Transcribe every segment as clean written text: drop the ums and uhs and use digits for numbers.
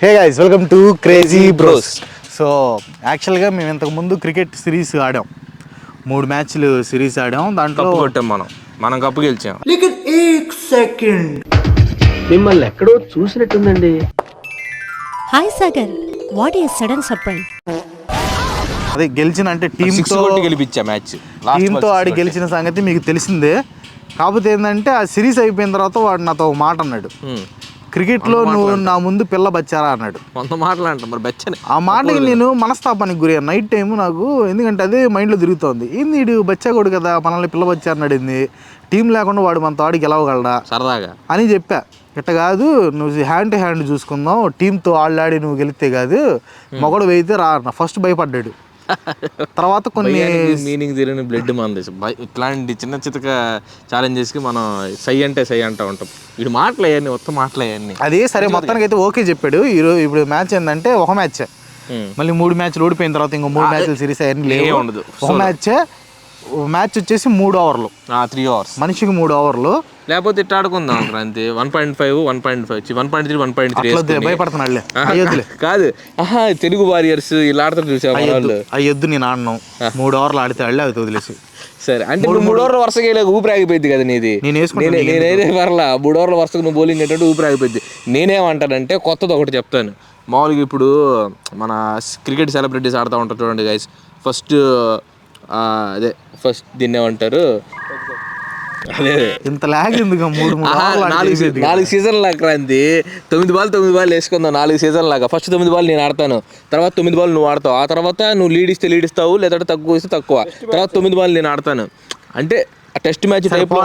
Hey guys, welcome to crazy bros. So యాక్చువల్గా మేము ఇంతకుముందు క్రికెట్ సిరీస్ ఆడాం, 3 మ్యాచ్లు సిరీస్ ఆడాం. దాంట్లో కొట్టాం మనం కప్పు గెలిచాం. మిమ్మల్ని ఎక్కడో చూసినట్టుందండి. Hi Sagar, what is sudden surprise? అదే గెలిచిన అంటే టీంతో గెలిపించా మ్యాచ్. టీంతో ఆడి గెలిచిన సంగతి మీకు తెలిసిందే. కాకపోతే ఏంటంటే ఆ సిరీస్ అయిపోయిన తర్వాత వాడు నాతో ఒక మాట అన్నాడు, క్రికెట్లో నువ్వు నా ముందు పిల్ల బచ్చారా అన్నాడు. కొంత మాటలు అంట మరి బచ్చని. ఆ మాటకి నేను మనస్తాపానికి గురయ్యాను నైట్ టైం నాకు. ఎందుకంటే అదే మైండ్లో తిరుగుతోంది, ఏంది వీడు బచ్చాకోడు కదా, మనల్ని పిల్ల బచ్చా అన్నాడు, ఏంది టీం లేకుండా వాడు మనతో ఆడి గెలవగలడా సరదాగా అని చెప్పా. ఇట్ట కాదు, నువ్వు హ్యాండ్ టు హ్యాండ్ చూసుకుందాం, టీంతో ఆడి నువ్వు గెలిస్తే కాదు, మగడు వేయితే రా అన్న. ఫస్ట్ భయపడ్డాడు, తర్వాత కొన్ని మీనింగ్ తెలియని బ్లడ్ మంది. ఇట్లాంటి చిన్న చితక ఛాలెంజెస్కి మనం సై అంటే సై అంటూ ఉంటాం. వీడు మాటలయ్యాన్ని మొత్తం మాటలయ్యాన్ని అదే సరే మొత్తానికి అయితే ఓకే చెప్పాడు. ఈరోజు ఇప్పుడు మ్యాచ్ ఏంటంటే ఒక మ్యాచ్, మళ్ళీ 3 మ్యాచ్లు ఓడిపోయిన తర్వాత ఇంకో 3 మ్యాచ్లు సిరీస్ అయ్యి లేవు, ఉండదు. ఒక మ్యాచ్ వచ్చేసి 3 ఓవర్లు, 3 అవర్స్, మనిషికి 3 ఓవర్లు. లేకపోతే ఇట్లా ఆడుకుందాం అంతే. 1.5 1.5 1.3 1.3 భయపడుతున్నాడులే కాదు. తెలుగు వారియర్స్ ఇలా ఆడతారు చూసావు. అయ్యొద్దు, నేను ఆడను. 3 ఓవర్లు ఆడితే ఆడలే, అవి వదిలేసి. సరే అంటే 3 ఓవర్ల వరుసగా ఊపిరి ఆగిపోయింది కదా నీది. నేనైతే పర్లా 3 ఓవర్ల వరుసగా నువ్వు బౌలింగ్ ఏంటంటే ఊపిరి ఆగిపోయింది. నేనేమంటానంటే కొత్తది ఒకటి చెప్తాను. మామూలుగా ఇప్పుడు మన క్రికెట్ సెలబ్రిటీస్ ఆడుతూ ఉంటారు చూడండి గైస్. ఫస్ట్ దీన్ని ఏమంటారు, అదే ఇంత లాగ్ ఎందుకు? 4 సీజన్ లాగా క్రాంతి. 9 బాల్ వేసుకుందాం, 4 సీజన్ లాగా. ఫస్ట్ 9 బాల్ నేను ఆడతాను, తర్వాత 9 బాల్ నువ్వు ఆడతావు, ఆ తర్వాత నువ్వు లీడ్ ఇస్తావు, లేదంటే తక్కువ ఇస్తే తక్కువ, తర్వాత 9 బాల్ నేను ఆడతాను. అంటే టెస్ట్ మ్యాచ్ టైప్ లో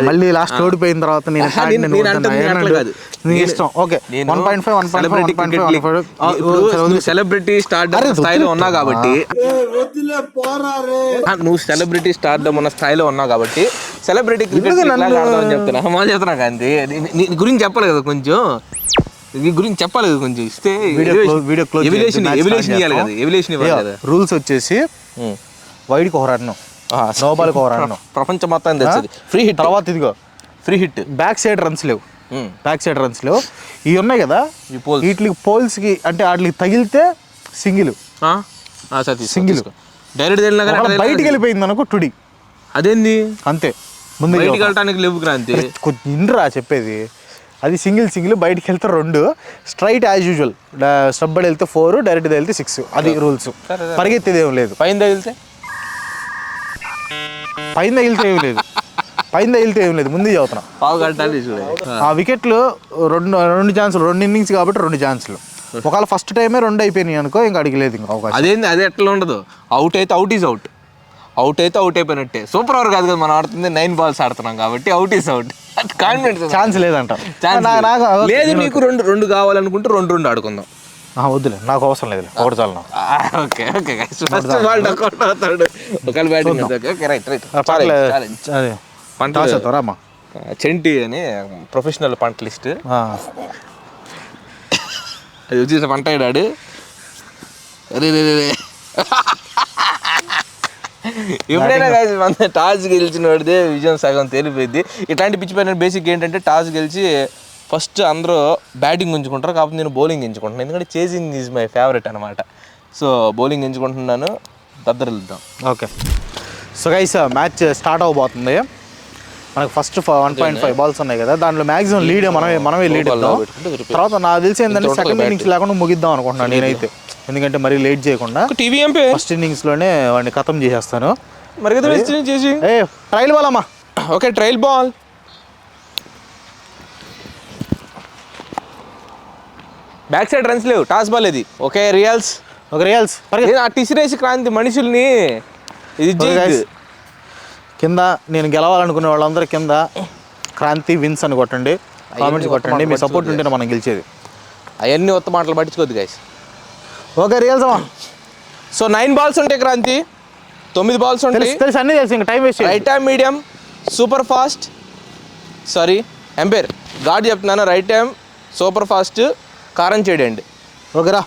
మళ్ళీ లాస్ట్ ఓడిపోయిన తర్వాత సెలబ్రిటీ స్టార్డమ్ స్థాయిలో ఉన్నా కాబట్టి సెలబ్రిటీ క్రికెట్ ఆడదామని చెప్తున్నా. మామూలు చెప్తున్నా కానీ నీ గురించి చెప్పాలి కదా, కొంచెం నీ గురించి చెప్పాలి కదా, కొంచెం ఇస్తే ఎవిలేషన్ ఇవ్వాలి కదా. రూల్స్ వచ్చేసి వైడ్కి ఒక రన్, నోబాల్కి ఒక రన్, ప్రపంచం మొత్తం తెచ్చేది ఫ్రీ హిట్. తర్వాత ఇదిగో free hit, back side runs లేవు. ఇవి ఉన్నాయి కదా, వీటికి పోల్స్కి అంటే వాటికి తగిలితే సింగిల్ డైరెక్ట్ బయటికి వెళ్ళిపోయింది అనుకో టుడి. అదేంది అంతే, ముందు బయటికి వెళ్ళడానికి లేవు క్రాంతి. ఇండ్రా చెప్పేది, అది సింగిల్ బయటికి వెళ్తే 2, స్ట్రైట్ యాజ్ యూజువల్. స్టబ్బడి వెళ్తే 4, డైరెక్ట్ వెళ్తే 6. అది రూల్స్. పరిగెత్తేది ఏం లేదు. పైన తగిలితే ఏం లేదు, ముందు చదువుతున్నా. ఆ వికెట్లు 2 ఛాన్సులు, 2 ఇన్నింగ్స్ కాబట్టి 2 ఛాన్సులు. ఒకవేళ ఫస్ట్ టైమే 2 అయిపోయినాయి అనుకో, ఇంకా అడిగి లేదు ఇంకా అవకాశం. అదేంది, అది ఎట్లా ఉండదు. అవుట్ అయితే అవుట్ ఈజ్ అవుట్, అవుట్ అయితే అవుట్ అయిపోయినట్టే. సూపర్ ఓవర్ కాదు కదా మనం ఆడుతుంది, 9 బాల్స్ ఆడుతున్నాం కాబట్టి out is out. Confidence chance లేదంట. లేదు, నీకు 2 కావాలనుకుంటే 2 ఆడుకుందాం. వద్దులే, నాకు అవసరం లేదు, ఒకటి చాలు. ఓకే ఒకవేళ బ్యాటింగ్ పంటరామా చెంటి అని ప్రొఫెషనల్ పంటలిస్ట్, అది వచ్చేసి పంట ఆడాడు. ఎప్పుడైనా కాదు టాస్ గెలిచిన వాడిదే విజయం సగం తేలిపోయింది. ఇట్లాంటి పిచ్చి పైన బేసిక్ ఏంటంటే టాస్ గెలిచి ఫస్ట్ అందరూ బ్యాటింగ్ ఎంచుకుంటారు, కాకపోతే నేను బౌలింగ్ ఎంచుకుంటున్నాను. ఎందుకంటే చేసింగ్ ఈజ్ మై ఫేవరెట్ అనమాట. సో బౌలింగ్ ఎంచుకుంటున్నాను, దద్దరిద్దాం. Okay, so guys match start అవబోతుంది. మనకు ఫస్ట్ 1.5 బాల్స్ ఉన్నాయి కదా, దాంట్లో మ్యాక్సిమం లీడ్ మనమే లీడ్ ఇద్దాం. తర్వాత నాకు తెలిసి ఏంటంటే సెకండ్ ఇన్నింగ్స్ లేకుండా ముగిద్దాం అనుకుంటున్నాను నేనైతే. ఎందుకంటే మరీ లేట్ చేయకుండా ఫస్ట్ ఇన్నింగ్స్లోనే వాడిని ఖతం చేసేస్తాను. ట్రయల్ బాల్ అమ్మా. Okay, trial ball. Back side runs లేవు, టాస్ బాల్ ఇది. ఓకే, రియల్స్ టిసిరేసి క్రాంతి మనుషుల్ని ఇది కింద. నేను గెలవాలనుకునే వాళ్ళందరూ కింద క్రాంతి విన్స్ అని కొట్టండి, కామెంట్స్ కొట్టండి. మీ సపోర్ట్ ఉంటేనే మనం గెలిచేది. అవన్నీ కొత్త మాటలు పట్టించుకోవద్దు గైస్. ఓకే, రియల్స్ అమ్మా. సో 9 బాల్స్ ఉంటాయి క్రాంతి, 9 బాల్స్ ఉంటాయి. తెలుసు, అన్నీ తెలుసు, ఇంకా time waste. Right hand medium, super fast, umpire guard చెప్తున్నాను, రైట్ హ్యాండ్ సూపర్ ఫాస్ట్, కారం చేయడండి. ఓకేరా,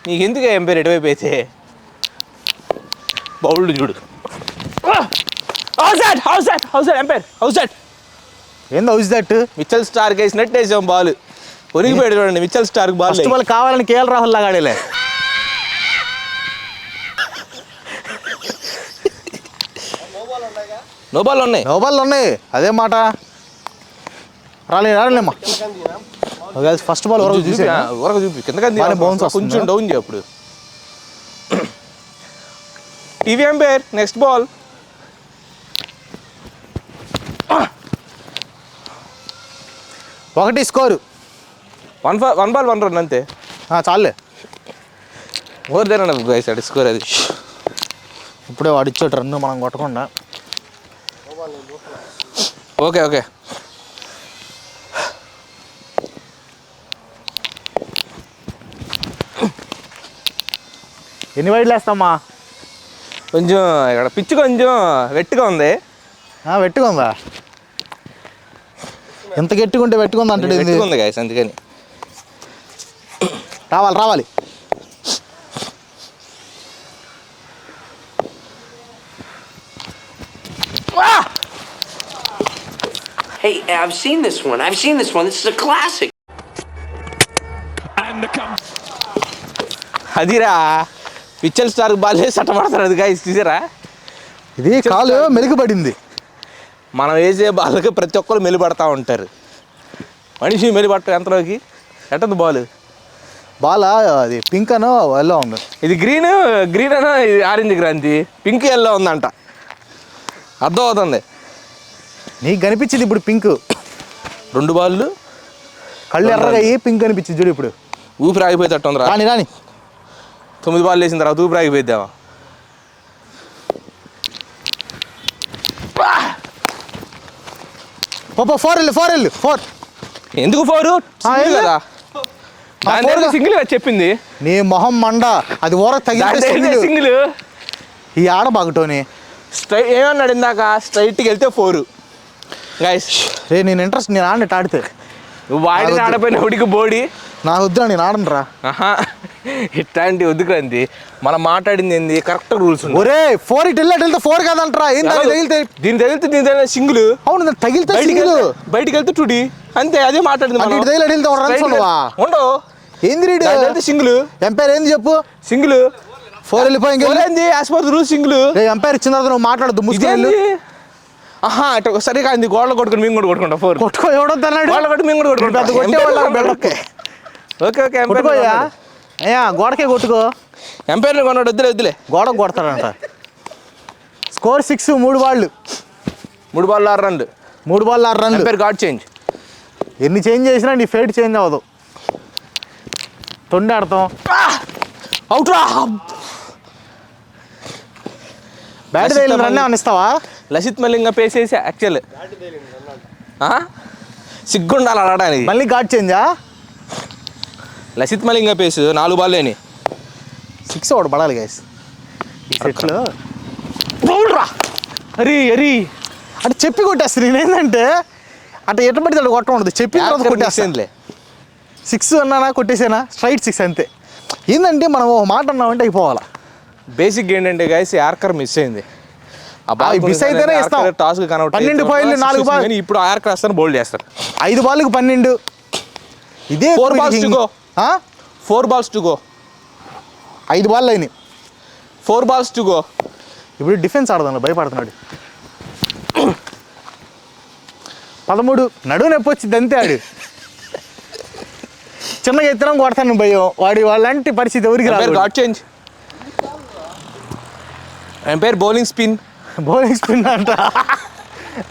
నీకు ఎందుకు ఎంపైర్ ఎటువైపు అయితే బౌల్డ్ చూడు. ఏంది హౌస్ దట్? మిచెల్ స్టార్ వేసినట్టు వేసాం బాల్. ఒరిగిపోయాడు చూడండి Mitchell Starc ball. First ball కావాలని కేఎల్ రాహుల్ లాగా ఆడేలే. నో బాల్ ఉన్నాయి. అదే మాట. రాలేమ్మా. ఫస్ట్ బాల్ వరకు చూసి కిందకి కొంచెం డౌన్ చేయ. అప్పుడు టీవీ ఎంపైర్ నెక్స్ట్ బాల్. ఒకటి స్కోరు. 1 బాల్ 1 రన్ అంతే. చాలే. మోర్ దెన్ గైస్ అది స్కోర్. అది ఇప్పుడే వాడు ఇచ్చాడు రన్ను మనం కొట్టకుండా. ఓకే ఎన్ని వైడ్లు వేస్తామా? కొంచెం ఇక్కడ పిచ్ కొంచెం వెట్టుగా ఉంది. వెట్టుగా ఉందా? ఎంత గట్టిగా ఉంటే వెట్టుకుంది అంటే ఉంది గైస్, అందుకని రావాలి. Hey, I've seen this one. This is a classic. అదిరా మిచెల్ స్టార్క్ బాల్ సట్టపడతారు. అది గైస్ చూసారా? ఇది కాలు మెరుగుపడింది. మనం వేసే బాల్కి ప్రతి ఒక్కరు మెలిపడతా ఉంటారు. మనిషి మెలిపడతారు. ఎంతలోకి ఎట్టదు బాల్ అది పింక్ అనో ఎల్లో ఉంది. ఇది గ్రీన్ అనో ఇది ఆరెంజ్ క్రాంతి. పింక్ ఎల్లో ఉందంట. అర్థం అవుతుంది నీకు కనిపించింది ఇప్పుడు పింక్. 2 బాళ్ళు కళ్ళు ఎర్రగా అయ్యి పింక్ కనిపించింది చూడు. ఇప్పుడు ఊపిరి ఆగిపోయేటట్టు ఉంది. రాని 9 బాల్ వేసిన తర్వాత ఊపిరి ఆగిపోయిద్దామా? ఫోర్ ఎందుకు 4 కదా? సింగిల్ చెప్పింది. నీ మొహం మండ. అది ఓర తగిలితే సింగిల్. ఈ ఆడ బాగుటోని స్ట్రైట్ ఏమన్నాడు ఇందాక? స్ట్రైట్కి వెళ్తే 4 గైస్. నేను ఇంట్రెస్ట్. నేను ఆడినట్టు ఆడితే నువ్వు ఆడిన ఆడపోయిన ఉడికి బోడి నాకు వద్దు. నేను ఆడను రా. ఇట్లాంటి వద్దు క్రాంతి. మనం మాట్లాడింది ఏంది? Correct rules. ఒరే 4 ఇటు వెళ్తే 4 కాదంటరా. దీని తగిలితే సింగిల్. అవును తగిలితే బయటికి వెళ్తే 2D అంతే. అదే మాట్లాడింది. ఉండవు ఏంది సింగిల్. ఎంపైర్ ఏంది చెప్పు? సింగిల్ 4 వెళ్ళిపోయింది. As per rule single. Umpire ఇచ్చిన తర్వాత నువ్వు మాట్లాడద్దు. ముస్లింలు అటు సరే కాదు. గోడలు కొట్టుకుని మేము కూడా కొట్టుకుంటాం. 4 కొట్టుకో ఎవడొద్దన్నాడు. గోడలు కొట్టి మేము కూడా కొట్టుకుంటాం. ఓకే అయ్యా గోడకే కొట్టుకో. ఎంపైర్లు కొన్నాడు. వద్దులే గోడకు కొడతాడంట. స్కోర్ 6. 3 బాళ్ళు 6 రన్లు. 6 రన్లు. ఎంపైర్ గాడ్ చేంజ్. ఎన్ని చేంజ్ చేసినా నీ ఫేట్ చేంజ్ అవ్వదు. తొండి ఆడతాం. అవుట్ రా. బ్యాట్ తగిలిన రన్ అనిస్తావా? లసిత్ మలింగ పేసేసి యాక్చువల్ సిగ్గుండాలి ఆడడానికి. మళ్ళీ గాడ్ చేంజా? లసిత్ మలింగ పేసు 4 బాల్లేని 6 ఒకటి పడాలి గైస్ ఈ సెట్లో. అరీ అంటే చెప్పి కొట్టేస్తా. నేనేంటంటే అట్లా ఎట్ట పడితే అట్లా కొట్టడం ఉండదు. చెప్పిన తర్వాత కొట్టేస్తానులే. 6 అన్నానా కొట్టేసానా? స్ట్రైట్ 6 అంతే. ఏంటంటే మనం ఒక మాట అన్నామంటే అయిపోవాలా. బేసిక్ ఏంటంటే గైస్ యార్కర్ మిస్ అయింది. మిస్ అయితేనే ఇస్తాం. టాస్క్ 12 పాయింట్లు 4 బాల్. ఇప్పుడు యార్కర్ వేస్తాను బౌల్డ్ చేస్తారు. 5 బాల్కి 12. ఇదే 4 balls to go. 4 balls to go. 5 ball అయినాయి. 4 balls to go. ఇప్పుడు డిఫెన్స్ ఆడదాను. భయపడుతున్నాడు. 13. నడువు నొప్పి వచ్చింది అంతే. ఆడు చిన్నగా ఎత్తున కొడతాను భయం. వాళ్ళంటి పరిస్థితి ఎవరికి రాదు. Guard change. Umpire bowling spin అంట.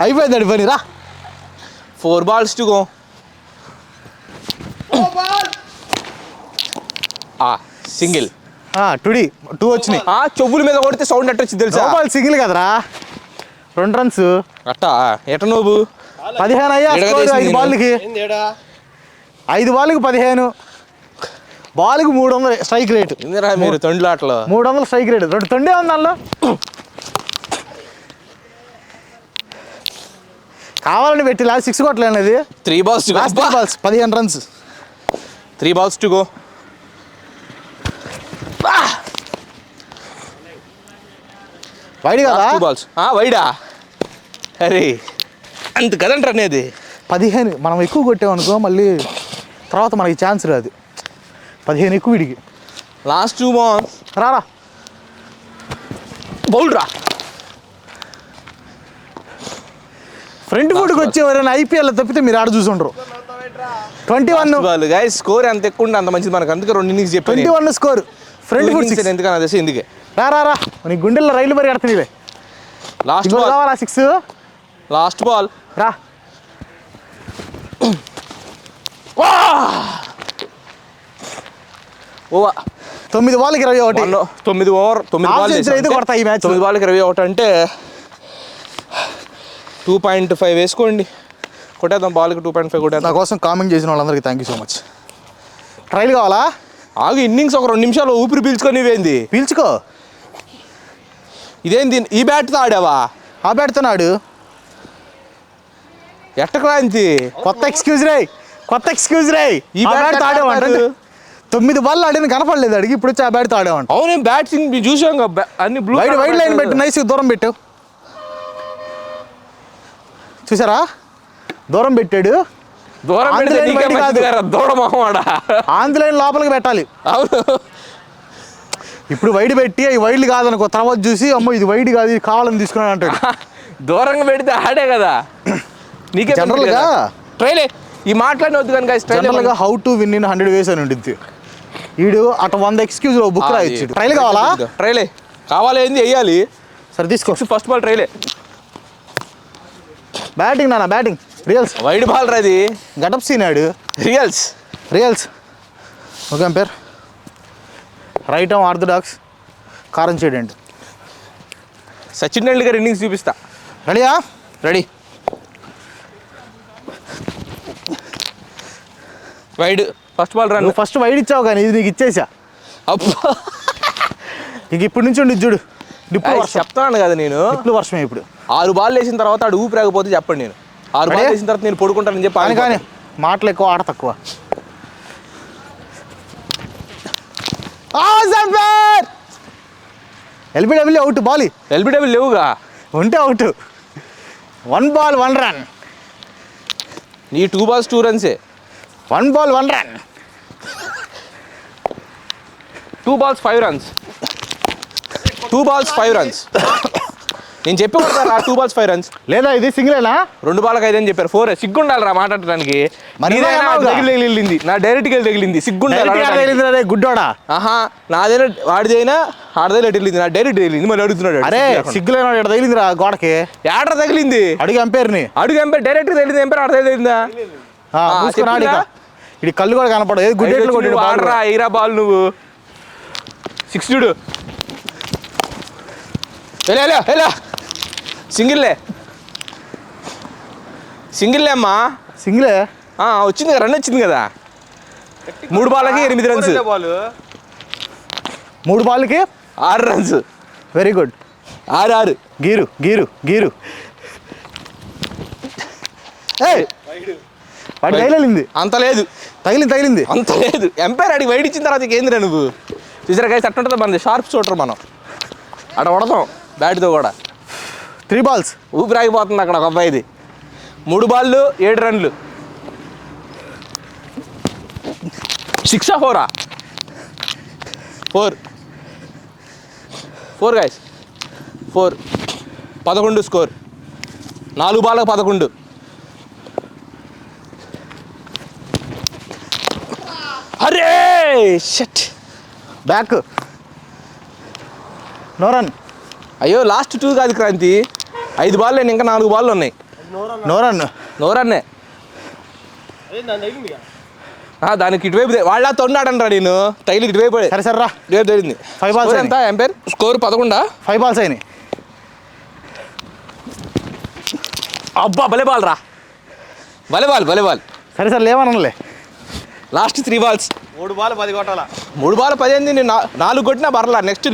అయిపోయింది పని. రా 4 balls to go. సింగిల్. 2 వచ్చినాయి. చెవుల మీద కొడితే సౌండ్ ఎట్ట వచ్చింది తెలుసా? బాల్ సింగిల్ కదరా. 2 runs. అట్టా ఎట నువ్వు 15 అయ్యా. 5 బాల్కి 15. బాల్కి 300 స్ట్రైక్ రేట్. మీరు తొండిలాట్లో 300 స్ట్రైక్ రేట్. 2 తొండే ఉంది దానిలో. కావాలని పెట్టి లాస్ట్ 6 కొట్టలేను. అది 3 balls to go. 15 runs. 3 balls to go. Wide కదా? 2 balls. వైడా? అరే అంత కదంటారు అనేది. 15. మనం ఎక్కువ కొట్టామనుకో మళ్ళీ తర్వాత మనకి ఛాన్స్ రాదు. 15 ఎక్కువ వీడికి. లాస్ట్ 2 balls రారా బౌల్ రా. ఫ్రంట్ ఫుట్కి వచ్చేవారైనా ఐపీఎల్ తప్పితే మీరు ఆడ చూసుండ్రు. 21 బాల్ గైస్, స్కోర్ ఎంత ఎక్కువ ఉంటే అంత మంచిది మనకు. అందుకే 2 innings చెప్పాను. 21 స్కోర్ ఫ్రంట్ ఫుట్. ఎందుకని అదే ఇందుకే. రా నీ గుండెల్లో రైలు పరిగెడుతుంది. లాస్ట్ బాల్ కావాలా 6? లాస్ట్ బాల్ రా. ఓవర్ 9 బాల్కి 21. 9 ఓవర్ 9 బాల్ అయితే కొడతా ఈ మ్యాచ్. 9 బాల్కి 21 అంటే 2.5 వేసుకోండి. కొట్టేద్దాం బాల్కి 2.5 కొట్టేద్దాం. నా కోసం కామెంట్ చేసిన వాళ్ళందరికీ thank you so much. Trial కావాలా? ఆగు, ఇన్నింగ్స్ ఒక 2 నిమిషాలు ఊపిరి పీల్చుకొని ఇవేంది? పీల్చుకో. ఇదేంది ఈ బ్యాట్తో ఆడావా? ఆ బ్యాట్తో ఆడు. ఎట్టక్రాంతి కొత్త ఎక్స్క్యూజ్ రే. ఈ బ్యాట్ ఆడేవంట. 9 బాల్ ఆడిన కనపడలేదు అడిగి. ఇప్పుడు వచ్చి ఆ బ్యాట్తో ఆడేవంట. అవును, బ్యాట్సింగ్ చూసాం అన్ని బ్లూ వైడ్ లైన్ పెట్టు. నైస్ దూరం పెట్టు. చూసారా దూరం పెట్టాడు. దూరం ఆంధ్రలైన్ లోపలికి పెట్టాలి. అవును, ఇప్పుడు వైడ్ పెట్టి అవి వైడ్లు కాదనుకో, తర్వాత చూసి అమ్మో ఇది వైడ్ కాదు ఇది కావాలని తీసుకున్నాడు అంటాడు. దూరంగా పెడితే ఆడే కదా. నీకే జనరల్గా ట్రైలే ఈ మాట్లాడిన వద్దు కానీ జనరల్గా how to win in 100 ways అని ఉంటుంది. వీడు అటు 100 ఎక్స్క్యూజ్ బుక్ రాయొచ్చు. ట్రైల్ కావాలా? ట్రైలే కావాలి. ఏంది వేయాలి? సరే తీసుకో. ఫస్ట్ బాల్ ట్రైలే. బ్యాటింగ్ నాన్న బ్యాటింగ్. రియల్స్ వైడ్ బాల్ రాది. గటప్ సీనాడు. రియల్స్ okay umpire. Right arm orthodox కారం చేయడండి. సచిన్ టెండూల్కర్ ఇన్నింగ్స్ చూపిస్తా. రెడీయా? Ready. Wide first ball run. నువ్వు ఫస్ట్ వైడ్ ఇచ్చావు కానీ ఇది నీకు ఇచ్చేసా. అబ్బా, ఇంక ఇప్పటి నుంచి ఉండి చూడు. డిప్లు వర్షం. చెప్తాను కదా నేను. డిప్లు వర్షమే ఇప్పుడు. 6 బాల్ వేసిన తర్వాత ఆడు ఊపి రాకపోతే చెప్పండి. నేను 6 బాల్ వేసిన తర్వాత నేను పడుకుంటానని చెప్పి కానీ మాటలు ఎక్కువ ఆట తక్కువ. LBW out. బాల్ ఎల్బిడబ్ల్యూ లేవుగా. ఉంటే అవుట్. 1 ball 1 run. నీ 2 balls 2 runs. 1 ball 1 run. 2 balls 5 runs. 2 balls 5 runs. నేను చెప్పి కొడతారా 2 balls 5 runs? లేదా ఇది సింగిలేనా? 2 బాల్కి 5 అని చెప్పారు. 4 సిగ్గుండాలిరా మాట్లాడటానికి. తగిలింది నా డైరెక్ట్గా తగిలింది. సిగ్గుండాలి. గుడ్డోడా. ఆహా, నాదైనా వాడిదైనా ఆడదైనా వెళ్ళింది. నా డైరెక్ట్ తగిలింది. మళ్ళీ అడుగుతున్నాడు. అరే సిగ్గులేనా తగిలిందిరా గోడకి. ఏడ్ర తగిలింది. అడుగు ఎంపైర్ని. అడుగు ఎంపైర్ డైరెక్ట్ తగిలింది. ఎంపైర్ ఆడ తగిలిందా? ఇది కళ్ళు కూడా కనపడదు. గుడ్డేట్లు కొట్టాడు. ఆడరా ఎయిరా బాల్ నువ్వు. 6 చూడు. ఎలా సింగిల్లే అమ్మా. సింగిలే వచ్చింది కదా, రన్ వచ్చింది కదా. 3 బాల్కి 8 runs. 3 బాల్కి 6 runs. Very good. 6 గీరు వాడి తగిలింది. అంత లేదు. తగిలింది అంత లేదు. ఎంపైర్ అడిగి వైడ్ ఇచ్చిన తర్వాత ఏందిరా నువ్వు. చూసారా గైస్, అట్ట ఉంటుంది మనది. షార్ప్ షూటర్ మనం. అక్కడ కొడతాం బ్యాట్తో కూడా. 3 balls. ఊపిరాగిపోతుంది అక్కడ ఒక అబ్బాయిది. 3 balls 7 runs. 6 or 4? 4 guys. 4. 11 score. 4 balls 11. అరే షట్. బ్యాక్. No run. అయ్యో లాస్ట్ 2 కాదు క్రాంతి. 5 balls ఇంకా 4 balls ఉన్నాయి. నో రన్నే. దానికి ఇటువైపు వాళ్ళ తొండాడంటారా. నేను తగిలి ఇటువైపు. సరే రా. ఇటువైపు తగిలింది. 5 balls ఎంత ఎంపైర్ స్కోర్? 11. 5 balls అయినాయి. అబ్బా భలే బాల్ రా. భలే బాల్. సరే లేవనలే. Last 3 balls. 3 balls 10 కొట్టాలా. 3 balls 10 అయింది. నేను 4 కొట్టినా బరలా. నెక్స్ట్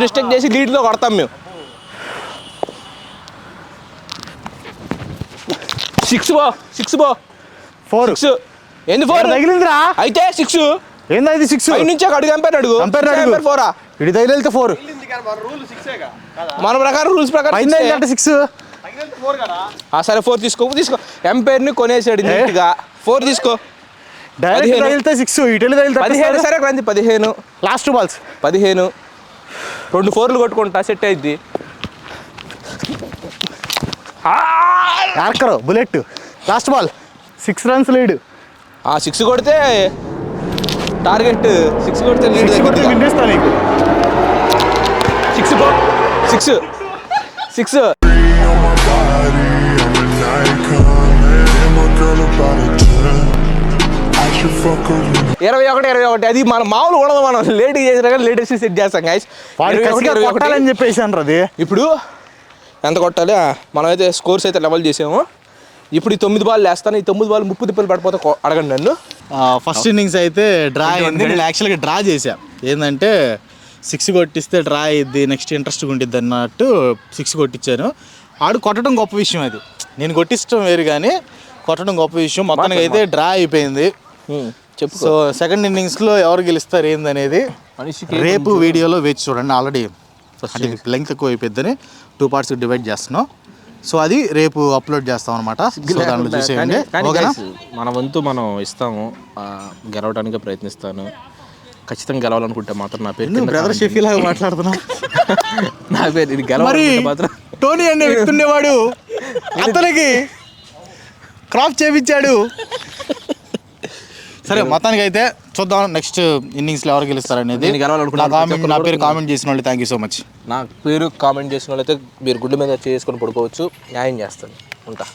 రిస్ట్రిక్ట్ చేసి లీడ్లో కొడతాం మేము. 6 బో 4 ఏంది 4 తగిలిందిరా. అయితే 6 ఏంది 6 పై నుంచి అడుగు ఎంపైర్ అడుగు. 4 ఇటు తగిలితే 4. మన ప్రకారం రూల్స్ ప్రకారం 6. సరే 4 తీసుకో. ఎంపైర్ని కొనేసాడు నీట్గా. 4 తీసుకో. డైరెక్ట్ తగిలితే 6, ఇటు వెళ్ళి తగిలితే 15 సరే క్రాంతి 15 లాస్ట్ బాల్స్ 15 2 4లు కొట్టుకుంటా సెట్ అయింది. Yorker bullet last ball 6 runs lead. 6 కొడితే టార్గెట్ 6 కొడితే లీడ్ వినిపిస్తా నీకు 6 21 అది మనం మామూలు ఉండదు. మనం లేట్ చేసినా కానీ లేటెస్ట్ సెట్ చేస్తాం గైస్. కొట్టాలని చెప్పేసి అంటారు. ఇప్పుడు ఎంత కొట్టాలి? మనమైతే స్కోర్స్ అయితే లెవెల్ చేసాము. ఇప్పుడు ఈ 9 బాల్ వేస్తాను. ఈ 9 బాల్ 30 తిప్పలు పడిపోతే అడగండి నన్ను. ఫస్ట్ ఇన్నింగ్స్ అయితే డ్రా అయింది. నేను యాక్చువల్గా డ్రా చేశా. ఏంటంటే 6 కొట్టిస్తే డ్రా అయ్యిద్ది, నెక్స్ట్ ఇంట్రెస్ట్గా ఉంటుంది అన్నట్టు 6 కొట్టించాను. ఆడు కొట్టడం గొప్ప విషయం. అది నేను కొట్టించడం వేరు కానీ కొట్టడం గొప్ప విషయం. మొత్తానికి అయితే డ్రా అయిపోయింది. చెప్పు. సో సెకండ్ ఇన్నింగ్స్లో ఎవరు గెలుస్తారు ఏందనేది రేపు వీడియోలో వేచి చూడండి. ఆల్రెడీ లెంగ్త్ ఎక్కువ అయిపోద్దని 2 parts డివైడ్ చేస్తున్నాం. సో అది రేపు అప్లోడ్ చేస్తాం అనమాట. సో దాంట్లో చూసేయండి. ఓకేనా? మన వంతు మనం ఇస్తాము. గెలవడానికి ప్రయత్నిస్తాను. ఖచ్చితంగా గెలవాలనుకుంటే మాత్రం నా పేరు బ్రదర్ షెఫీ లాగా మాట్లాడుతున్నాం. నా పేరు ఇది గెలవాలనుకుంటే మాత్రం టోనీ అనే వ్యక్తి ఉండేవాడు. అతనికి క్రాప్ చేపించాడు. సరే మొత్తానికి అయితే చూద్దాం నెక్స్ట్ ఇన్నింగ్స్లో ఎవరు గెలుస్తారనేది. నా పేరు కామెంట్ చేసిన వాళ్ళు థ్యాంక్ యూ సో మచ్. నా పేరు కామెంట్ చేసిన వాళ్ళైతే మీరు గుడ్డ మీద చేసుకొని పడుకోవచ్చు. న్యాయం చేస్తాను. ఉంటా.